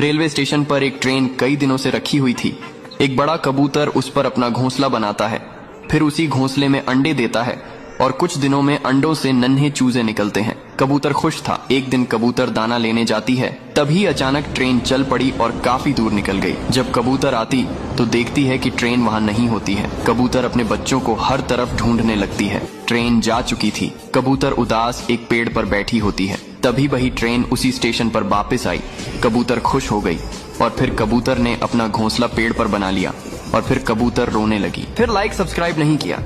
Railway station पर एक train कई दिनों से रखी हुई थी। एक बड़ा कबूतर उस पर अपना घोंसला बनाता है, फिर उसी घोंसले में अंडे देता है और कुछ दिनों में अंडों से नन्हे चूजे निकलते हैं। कबूतर खुश था। एक दिन कबूतर दाना लेने जाती है, तभी अचानक ट्रेन चल पड़ी और काफी दूर निकल गई। जब कबूतर आती तो देखती है कि ट्रेन वहां नहीं होती है। कबूतर अपने बच्चों को हर तरफ ढूंढने लगती है। ट्रेन जा चुकी थी। कबूतर उदास एक पेड़ पर बैठी होती है। तभी वही ट्रेन उसी स्टेशन पर वापस आई। कबूतर खुश हो गई और फिर कबूतर ने अपना घोंसला पेड़ पर बना लिया और फिर कबूतर रोने लगी। फिर लाइक सब्सक्राइब नहीं किया।